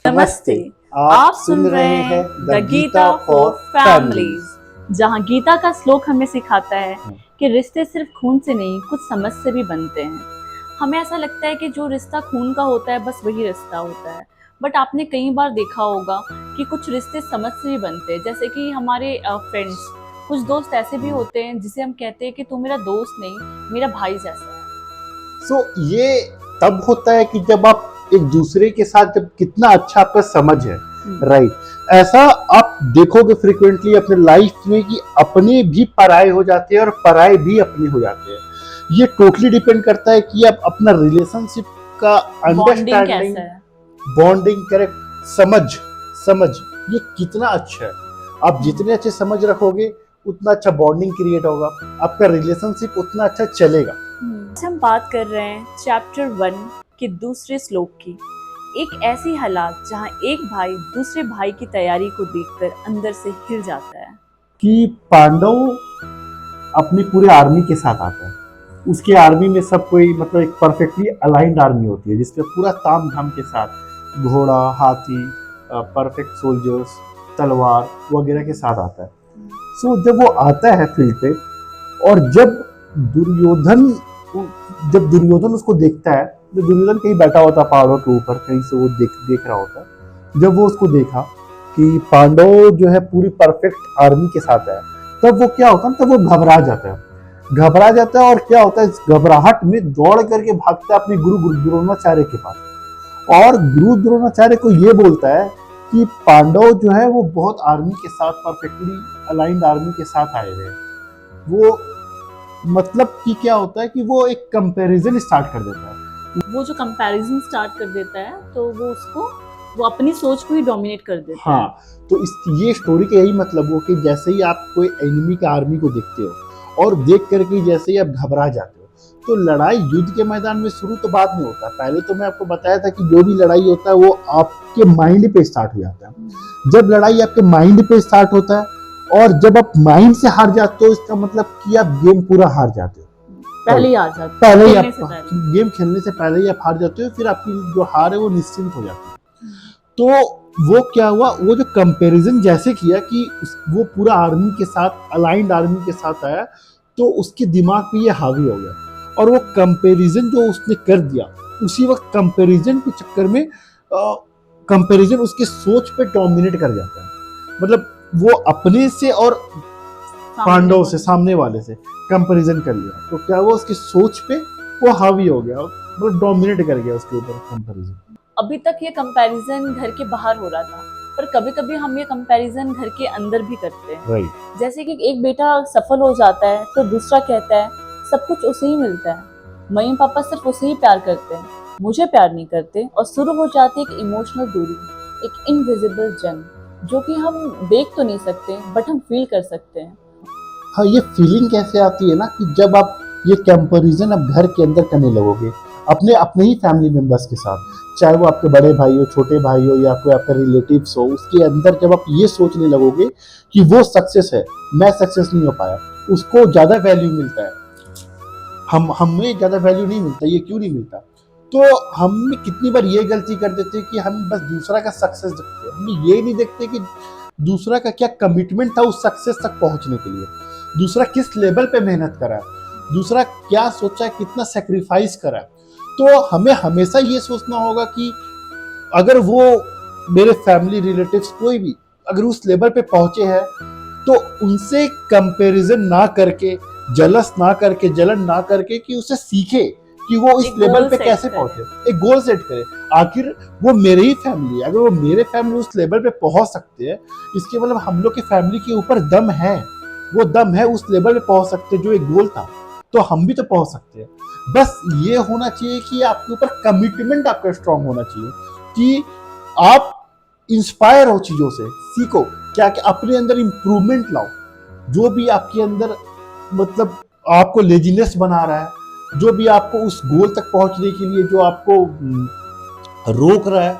नमस्ते। आप सुन रहे हैं द गीता फॉर फैमिलीज, जहां गीता का श्लोक हमें सिखाता है कि रिश्ते सिर्फ खून से नहीं, कुछ समझ से भी बनते हैं। हमें ऐसा लगता है कि जो रिश्ता खून का होता है बस वही रिश्ता होता है, बट आपने कई बार देखा होगा कि कुछ रिश्ते समझ से भी बनते हैं। जैसे कि हमारे फ्रेंड्स, कुछ दोस्त ऐसे भी होते हैं जिसे हम कहते हैं कि तू मेरा दोस्त नहीं, मेरा भाई जैसा है। ये तब होता है कि जब आप एक दूसरे के साथ जब कितना अच्छा आपका समझ है, राइट। ऐसा आप देखोगे फ्रिक्वेंटली अपने लाइफ में कि अपने भी पराये हो जाते हैं और पराये भी अपने हो जाते हैं। ये टोटली डिपेंड करता है कि आप अपना रिलेशनशिप का अंडरस्टैंडिंग, बॉन्डिंग, करेक्ट, समझ ये कितना अच्छा है। आप जितने अच्छे समझ रखोगे उतना अच्छा बॉन्डिंग क्रिएट होगा, आपका रिलेशनशिप उतना अच्छा चलेगा। हम बात कर रहे हैं चैप्टर 1 के दूसरे श्लोक की। एक ऐसी हालात जहां एक भाई दूसरे भाई की तैयारी को देखकर अंदर से हिल जाता है। कि पांडव अपनी पूरे आर्मी के साथ आता है। उसके आर्मी में सब कोई मतलब एक परफेक्टली अलाइंड आर्मी होती है जिसमें पूरा ताम झाम के साथ घोड़ा, हाथी, परफेक्ट सोल्जर्स, तलवार वगैरह के साथ आता है। जब वो आता है फील्ड पे और जब दुर्योधन उसको देखता है, तो दुर्योधन कहीं बैठा होता पहाड़ों के ऊपर, कहीं से वो देख रहा होता। जब वो उसको देखा कि पांडव जो है पूरी परफेक्ट आर्मी के साथ है, तब वो क्या होता है, तब वो घबरा जाता है और क्या होता है, इस घबराहट में दौड़ करके भागता है अपने गुरु द्रोणाचार्य के पास और गुरु द्रोणाचार्य को ये बोलता है कि पांडव जो है वो बहुत आर्मी के साथ परफेक्टली अलाइंड आर्मी के साथ आए हुए हैं। वो मतलब कि क्या होता है कि वो एक कंपैरिजन स्टार्ट कर देता है। वो जो कंपैरिजन स्टार्ट कर देता है तो वो अपनी सोच को ही डोमिनेट कर देता है। तो ये स्टोरी का यही मतलब हो कि जैसे ही आप कोई एनिमी का आर्मी को देखते हो और देख करके जैसे ही आप घबरा जाते हो, तो लड़ाई युद्ध के मैदान में शुरू तो बाद में होता है। पहले तो मैं आपको बताया था कि जो भी लड़ाई होता है वो आपके माइंड पे स्टार्ट हो जाता है। जब लड़ाई आपके माइंड पे स्टार्ट होता है और जब आप माइंड से हार जाते हो, इसका मतलब कि आप गेम पूरा हार जाते हो। पहले ही हार जाते हो, पहले ही आप गेम खेलने से पहले ही आप हार जाते हो, फिर आपकी जो हार है वो निश्चिंत हो जाती है। तो वो क्या हुआ, वो जो कंपैरिजन जैसे किया कि वो पूरा आर्मी के साथ, अलाइंड आर्मी के साथ आया, तो उसके दिमाग पे ये हावी हो गया और वो कंपैरिजन जो उसने कर दिया, उसी वक्त कंपैरिजन के चक्कर में कंपैरिजन उसकी सोच पे डोमिनेट कर जाता है। मतलब वो अपने से और पांडव से, सामने वाले से कंपैरिजन कर लिया, तो क्या वो उसकी सोच पे वो हावी हो गया, मतलब डोमिनेट कर गया उसके ऊपर कंपैरिजन। अभी तक ये कंपैरिजन घर के बाहर हो रहा था, पर कभी कभी हम ये कंपैरिजन घर के अंदर भी करते हैं। राइट। जैसे कि एक बेटा सफल हो जाता है तो दूसरा कहता है सब कुछ उसे ही मिलता है, मम्मी पापा सिर्फ उसे ही प्यार करते हैं, मुझे प्यार नहीं करते, और शुरू हो जाती है एक इमोशनल दूरी, एक इनविजिबल जंग जो कि हम देख तो नहीं सकते बट हम फील कर सकते हैं। हाँ, ये फीलिंग कैसे आती है ना कि जब आप ये कंपैरिजन आप घर के अंदर करने लगोगे अपने ही फैमिली मेंबर्स के साथ, चाहे वो आपके बड़े भाई हो, छोटे भाई हो, या कोई आपका रिलेटिव्स हो, उसके अंदर जब आप ये सोचने लगोगे कि वो सक्सेस है, मैं सक्सेस नहीं हो पाया, उसको ज्यादा वैल्यू मिलता है, हमें ज्यादा वैल्यू नहीं मिलता, ये क्यों नहीं मिलता? तो हम कितनी बार ये गलती कर देते हैं कि हम बस दूसरा का सक्सेस देखते हैं, हम ये नहीं देखते कि दूसरा का क्या कमिटमेंट था उस सक्सेस तक पहुंचने के लिए, दूसरा किस लेवल पे मेहनत करा, दूसरा क्या सोचा, कितना सेक्रीफाइस करा। तो हमें हमेशा ये सोचना होगा कि अगर वो मेरे फैमिली रिलेटिव्स कोई भी अगर उस लेवल पे पहुंचे हैं, तो उनसे कंपैरिजन ना करके, जलस ना करके, जलन ना करके, कि उसे सीखे कि वो इस लेवल पे कैसे पहुंचे, एक गोल सेट करे। आखिर वो मेरे ही फैमिली है, अगर वो मेरे फैमिली उस लेवल पे पहुंच सकते हैं, इसके मतलब हम लोग की फैमिली के ऊपर दम है, वो दम है, उस लेवल पे पहुंच सकते जो एक गोल था, तो हम भी तो पहुंच सकते हैं। बस ये होना चाहिए कि आपके ऊपर कमिटमेंट आपका स्ट्रांग होना चाहिए कि आप इंस्पायर हो चीजों से, सीखो क्या क्या अपने अंदर इंप्रूवमेंट लाओ। जो भी आपके अंदर मतलब आपको लेजीनेस बना रहा है, जो भी आपको उस गोल तक पहुंचने के लिए जो आपको रोक रहा है,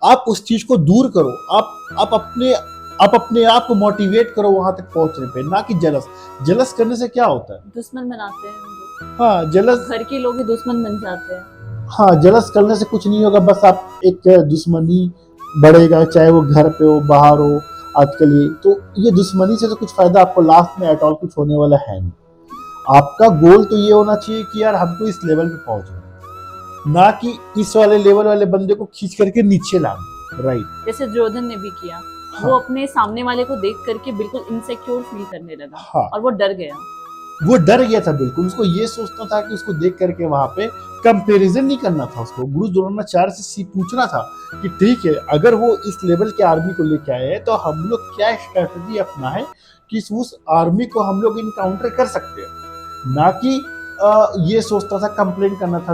आप उस चीज को दूर करो। आप अपने आप को मोटिवेट करो वहां तक पहुंचने पे, ना कि जलस करने से क्या होता है, दुश्मन बनाते हैं। हाँ, जलस, घर के लोग ही दुश्मन बन जाते हैं। हाँ, जलस करने से कुछ नहीं होगा, बस आप एक दुश्मनी बढ़ेगा, चाहे वो घर पे हो बाहर हो। आजकल ये दुश्मनी से तो कुछ फायदा आपको लास्ट में एट ऑल कुछ होने वाला है नहीं। आपका गोल तो ये होना चाहिए कि यार हमको इस लेवल पे पहुंचना, ना कि इस वाले लेवल वाले बंदे को खींच करके नीचे लाना। राइट, जैसे दुर्योधन ने भी किया। हाँ। वो अपने सामने वाले को देख करके बिल्कुल इनसिक्योर फील करने लगा। हाँ। और वो डर गया। वो डर गया था बिल्कुल। उसको ये सोचना था कि उसको देख करके वहां पे कंपैरिजन नहीं करना था। उसको गुरु द्रोणाचार्य से पूछना था कि ठीक है, अगर वो इस लेवल के आर्मी को लेके आए हैं तो हम लोग क्या स्ट्रेटजी अपना है कि उस आर्मी को हम लोग इनकाउंटर कर सकते हैं, ना कि ये सोचता था, कंप्लेन करना था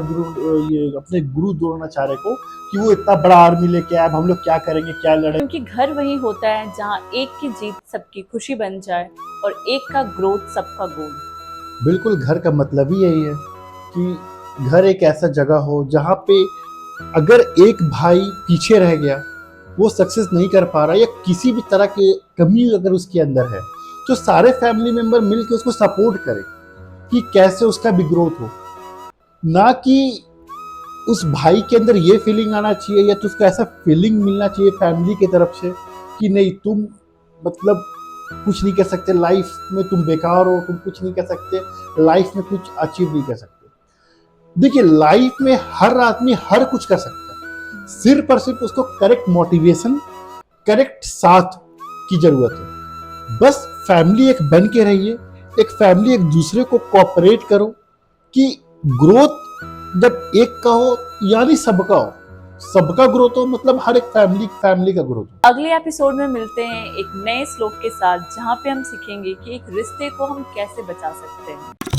ये अपने गुरु द्रोणाचार्य को कि वो इतना बड़ा आर्मी लेके आए, अब हम लोग क्या करेंगे, क्या लड़े। क्योंकि घर वही होता है जहाँ एक की जीत सबकी खुशी बन जाए और एक का ग्रोथ सबका गोल। बिल्कुल, घर का मतलब ही यही है कि घर एक ऐसा जगह हो जहाँ पे अगर एक भाई पीछे रह गया, वो सक्सेस नहीं कर पा रहा या किसी भी तरह की कमी अगर उसके अंदर है, तो सारे फैमिली मेंबर मिलकर उसको सपोर्ट करें कि कैसे उसका भी ग्रोथ हो। ना कि उस भाई के अंदर ये फीलिंग आना चाहिए या तो उसको ऐसा फीलिंग मिलना चाहिए फैमिली की तरफ से कि नहीं तुम मतलब कुछ नहीं कर सकते लाइफ में, तुम बेकार हो, तुम कुछ नहीं कर सकते लाइफ में, कुछ अचीव नहीं कर सकते। देखिए, लाइफ में हर आदमी हर कुछ कर सकता है, सिर्फ और सिर्फ उसको करेक्ट मोटिवेशन, करेक्ट साथ की जरूरत है। बस फैमिली एक बन के रहिए, एक फैमिली एक दूसरे को कोऑपरेट करो कि ग्रोथ जब एक का हो यानी सबका हो, सबका ग्रोथ हो, मतलब हर एक फैमिली का ग्रोथ हो। अगले एपिसोड में मिलते हैं एक नए श्लोक के साथ, जहाँ पे हम सीखेंगे कि एक रिश्ते को हम कैसे बचा सकते हैं।